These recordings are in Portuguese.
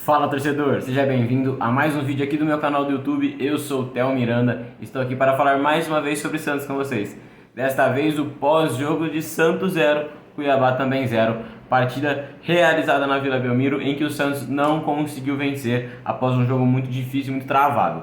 Fala, torcedor, seja bem-vindo a mais um vídeo aqui do meu canal do YouTube. Eu sou o Theo Miranda, estou aqui para falar mais uma vez sobre Santos com vocês. Desta vez o pós-jogo de Santos 0, Cuiabá também 0. Partida realizada na Vila Belmiro em que o Santos não conseguiu vencer após um jogo muito difícil, muito travado.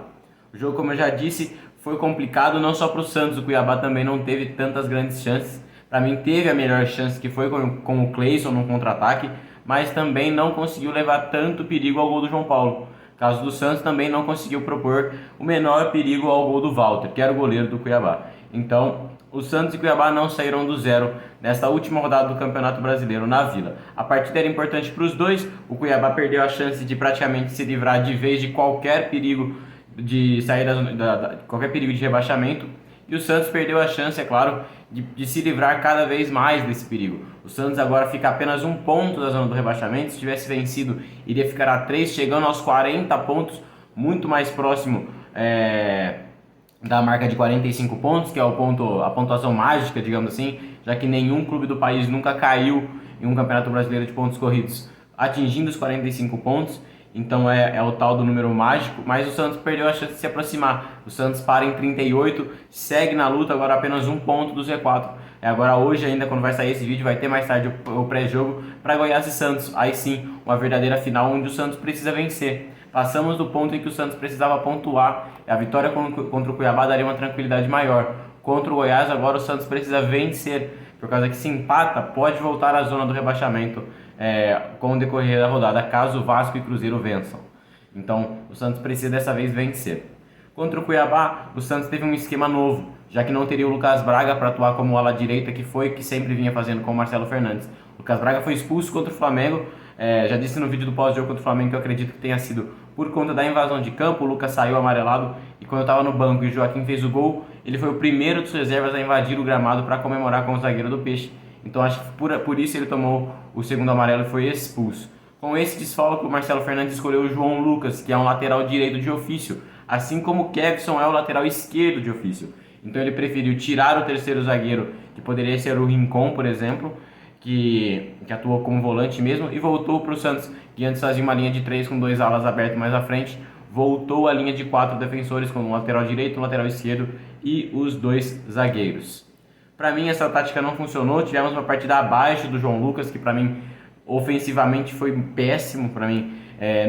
O jogo, como eu já disse, foi complicado não só para o Santos, o Cuiabá também não teve tantas grandes chances. Para mim teve a melhor chance, que foi com o Cleison no contra-ataque, mas também não conseguiu levar tanto perigo ao gol do João Paulo. O caso do Santos também não conseguiu propor o menor perigo ao gol do Walter, que era o goleiro do Cuiabá. Então, o Santos e Cuiabá não saíram do zero nesta última rodada do Campeonato Brasileiro na Vila. A partida era importante para os dois, o Cuiabá perdeu a chance de praticamente se livrar de vez de qualquer perigo de sair qualquer perigo de rebaixamento, e o Santos perdeu a chance, é claro, de se livrar cada vez mais desse perigo. O Santos agora fica apenas um ponto da zona do rebaixamento. Se tivesse vencido, iria ficar a 3, chegando aos 40 pontos, muito mais próximo da marca de 45 pontos, que é a pontuação mágica, digamos assim, já que nenhum clube do país nunca caiu em um campeonato brasileiro de pontos corridos atingindo os 45 pontos. Então é o tal do número mágico, mas o Santos perdeu a chance de se aproximar. O Santos para em 38, segue na luta, agora apenas um ponto do Z4. Agora hoje ainda, quando vai sair esse vídeo, vai ter mais tarde o pré-jogo para Goiás e Santos. Aí sim, uma verdadeira final onde o Santos precisa vencer. Passamos do ponto em que o Santos precisava pontuar. A vitória contra o Cuiabá daria uma tranquilidade maior. Contra o Goiás agora o Santos precisa vencer, por causa que se empata, pode voltar à zona do rebaixamento com o decorrer da rodada, caso Vasco e Cruzeiro vençam. Então, o Santos precisa dessa vez vencer. Contra o Cuiabá, o Santos teve um esquema novo, já que não teria o Lucas Braga para atuar como ala direita, que sempre vinha fazendo com o Marcelo Fernandes. O Lucas Braga foi expulso contra o Flamengo. Já disse no vídeo do pós-jogo contra o Flamengo que eu acredito que tenha sido por conta da invasão de campo. O Lucas saiu amarelado e quando eu estava no banco e o Joaquim fez o gol, ele foi o primeiro dos reservas a invadir o gramado para comemorar com o zagueiro do Peixe. Então acho que por isso ele tomou o segundo amarelo e foi expulso. Com esse desfalque, o Marcelo Fernandes escolheu o João Lucas, que é um lateral direito de ofício, assim como o Kevson é o lateral esquerdo de ofício. Então ele preferiu tirar o terceiro zagueiro, que poderia ser o Rincon, por exemplo, que atuou como volante mesmo, e voltou para o Santos, que antes fazia uma linha de 3 com dois alas abertos mais à frente. Voltou à linha de 4 defensores, com um lateral direito, um lateral esquerdo e os dois zagueiros. Para mim essa tática não funcionou, tivemos uma partida abaixo do João Lucas, que para mim ofensivamente foi péssimo. Para mim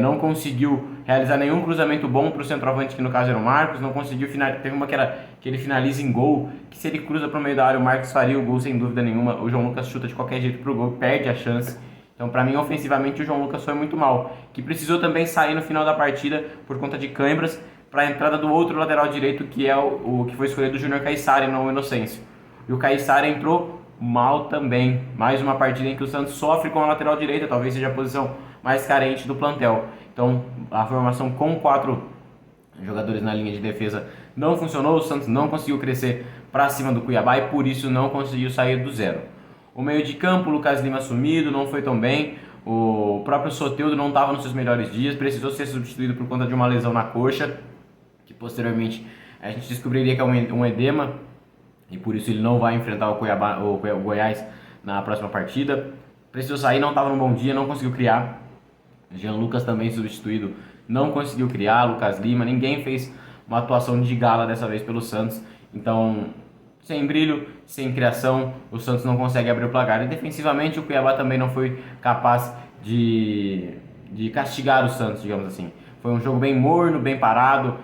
não conseguiu realizar nenhum cruzamento bom para o centroavante, que no caso era o Marcos, não conseguiu finalizar. Teve uma que ele finaliza em gol, que se ele cruza para o meio da área o Marcos faria o gol sem dúvida nenhuma. O João Lucas chuta de qualquer jeito para o gol, perde a chance. Então para mim ofensivamente o João Lucas foi muito mal, que precisou também sair no final da partida por conta de câimbras, para a entrada do outro lateral direito, que é o que foi escolhido, o Júnior Caissara, não o Inocêncio. E o Caissara entrou mal também. Mais uma partida em que o Santos sofre com a lateral direita, talvez seja a posição mais carente do plantel. Então a formação com 4 jogadores na linha de defesa não funcionou. O Santos não conseguiu crescer para cima do Cuiabá e por isso não conseguiu sair do zero. O meio de campo, o Lucas Lima sumido, não foi tão bem. O próprio Soteldo não estava nos seus melhores dias, precisou ser substituído por conta de uma lesão na coxa, que posteriormente a gente descobriria que é um edema, e por isso ele não vai enfrentar o Goiás na próxima partida. Precisou sair, não estava num bom dia, não conseguiu criar. Jean Lucas também substituído, não conseguiu criar. Lucas Lima, ninguém fez uma atuação de gala dessa vez pelo Santos. Então, sem brilho, sem criação, o Santos não consegue abrir o placar. E defensivamente o Cuiabá também não foi capaz de castigar o Santos, digamos assim. Foi um jogo bem morno, bem parado,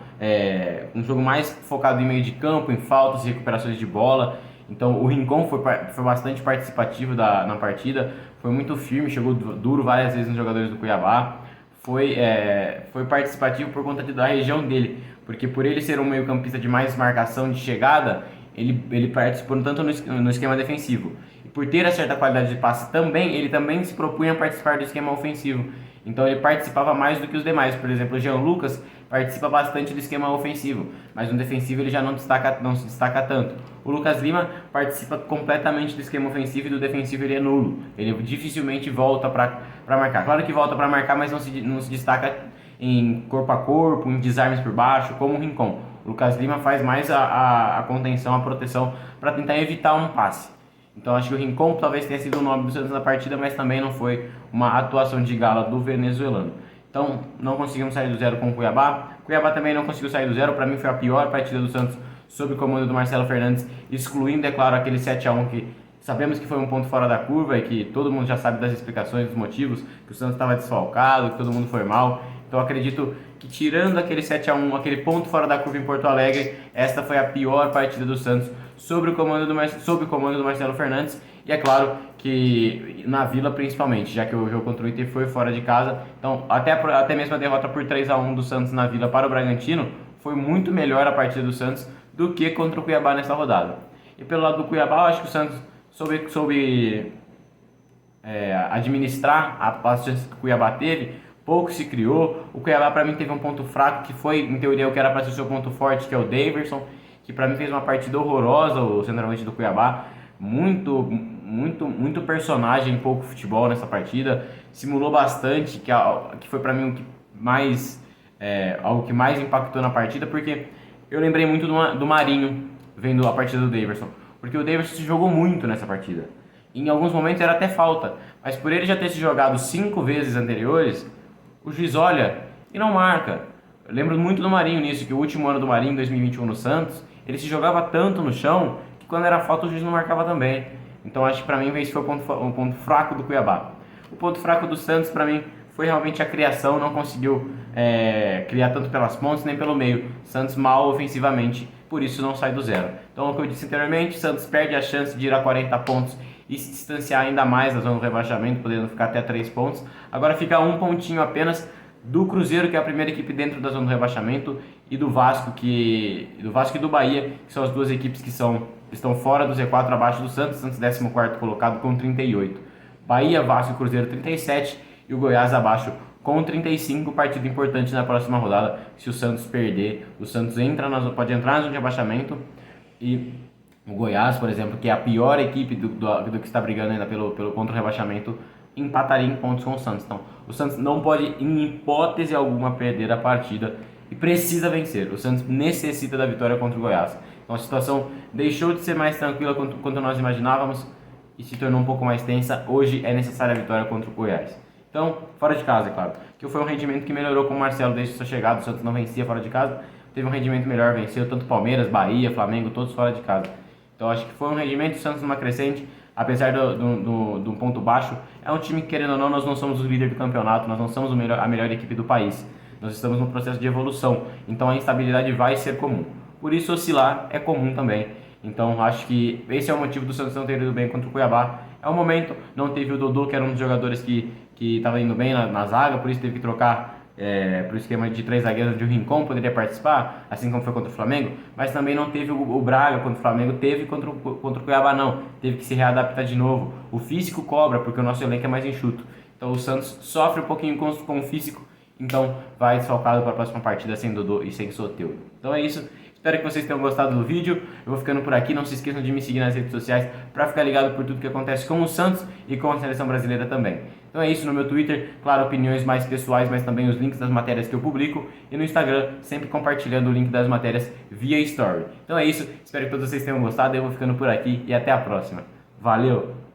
um jogo mais focado em meio de campo, em faltas e recuperações de bola. Então o Rincon foi bastante participativo na partida, foi muito firme, chegou duro várias vezes nos jogadores do Cuiabá. Foi participativo por conta da região dele, porque por ele ser um meio-campista de mais marcação, de chegada, ele participou tanto no esquema defensivo. E por ter a certa qualidade de passe também, ele também se propunha a participar do esquema ofensivo. Então ele participava mais do que os demais. Por exemplo, o Jean Lucas participa bastante do esquema ofensivo, mas no defensivo ele já não se destaca tanto. O Lucas Lima participa completamente do esquema ofensivo e do defensivo ele é nulo. Ele dificilmente volta para marcar. Claro que volta para marcar, mas não se destaca em corpo a corpo, em desarmes por baixo, como o Rincon. O Lucas Lima faz mais a contenção, a proteção, para tentar evitar um passe. Então acho que o Rincon talvez tenha sido o nome do Santos na partida, mas também não foi uma atuação de gala do venezuelano. Então não conseguimos sair do zero com o Cuiabá. Cuiabá também não conseguiu sair do zero. Para mim foi a pior partida do Santos sob o comando do Marcelo Fernandes, excluindo, é claro, aquele 7-1 que sabemos que foi um ponto fora da curva e que todo mundo já sabe das explicações, dos motivos, que o Santos estava desfalcado, que todo mundo foi mal. Então acredito que tirando aquele 7-1, aquele ponto fora da curva em Porto Alegre, esta foi a pior partida do Santos sob o comando do Marcelo Fernandes. E é claro que na Vila principalmente, já que o jogo contra o Inter foi fora de casa. Então até mesmo a derrota por 3-1 do Santos na Vila para o Bragantino foi muito melhor a partida do Santos do que contra o Cuiabá nessa rodada. E pelo lado do Cuiabá, eu acho que o Santos soube administrar as chances que o Cuiabá teve, pouco se criou. O Cuiabá para mim teve um ponto fraco, que foi em teoria o que era para ser o seu ponto forte, que é o Daverson, que para mim fez uma partida horrorosa, o centroavante do Cuiabá, muito personagem, pouco futebol nessa partida, simulou bastante, que foi para mim algo que mais impactou na partida, porque eu lembrei muito do Marinho vendo a partida do Daverson, porque o Daverson se jogou muito nessa partida. Em alguns momentos era até falta, mas por ele já ter se jogado 5 vezes anteriores, o juiz olha e não marca. Eu lembro muito do Marinho nisso, que o último ano do Marinho, em 2021 no Santos, ele se jogava tanto no chão que quando era falta o juiz não marcava também. Então acho que para mim esse foi o ponto fraco do Cuiabá. O ponto fraco do Santos para mim foi realmente a criação, não conseguiu criar tanto pelas pontas nem pelo meio. Santos mal ofensivamente, por isso não sai do zero. Então, o que eu disse anteriormente, Santos perde a chance de ir a 40 pontos e se distanciar ainda mais da zona do rebaixamento, podendo ficar até 3 pontos. Agora fica um pontinho apenas do Cruzeiro, que é a primeira equipe dentro da zona do rebaixamento, e do Vasco e do Bahia, que são as duas equipes que estão fora do Z4, abaixo do Santos. Santos 14º colocado com 38. Bahia, Vasco e Cruzeiro 37 e o Goiás abaixo com 35, partido importante na próxima rodada. Se o Santos perder, o Santos pode entrar na zona de rebaixamento, e o Goiás, por exemplo, que é a pior equipe do que está brigando ainda pelo contra o rebaixamento, empataria em pontos com o Santos. Então, o Santos não pode, em hipótese alguma, perder a partida e precisa vencer. O Santos necessita da vitória contra o Goiás. Então, a situação deixou de ser mais tranquila quanto nós imaginávamos e se tornou um pouco mais tensa. Hoje é necessária a vitória contra o Goiás. Então, fora de casa, é claro, que foi um rendimento que melhorou com o Marcelo desde sua chegada. O Santos não vencia fora de casa, teve um rendimento melhor, venceu tanto Palmeiras, Bahia, Flamengo, todos fora de casa. Então, acho que foi um rendimento do Santos numa crescente, apesar do ponto baixo. É um time que, querendo ou não, nós não somos o líder do campeonato, nós não somos a melhor equipe do país. Nós estamos num processo de evolução, então a instabilidade vai ser comum. Por isso, oscilar é comum também. Então, acho que esse é o motivo do Santos não ter ido bem contra o Cuiabá. É o momento, não teve o Dodô, que era um dos jogadores que estava indo bem na zaga, por isso teve que trocar para o esquema de 3 zagueiros, onde o Rincon poderia participar, assim como foi contra o Flamengo, mas também não teve o Braga contra o Flamengo, teve contra o Cuiabá não, teve que se readaptar de novo. O físico cobra, porque o nosso elenco é mais enxuto. Então o Santos sofre um pouquinho com o físico, então vai desfalcado para a próxima partida sem Dodô e sem Soteldo. Então é isso. Espero que vocês tenham gostado do vídeo. Eu vou ficando por aqui. Não se esqueçam de me seguir nas redes sociais para ficar ligado por tudo que acontece com o Santos e com a seleção brasileira também. Então é isso, no meu Twitter, claro, opiniões mais pessoais, mas também os links das matérias que eu publico. E no Instagram, sempre compartilhando o link das matérias via Story. Então é isso. Espero que todos vocês tenham gostado. Eu vou ficando por aqui e até a próxima. Valeu!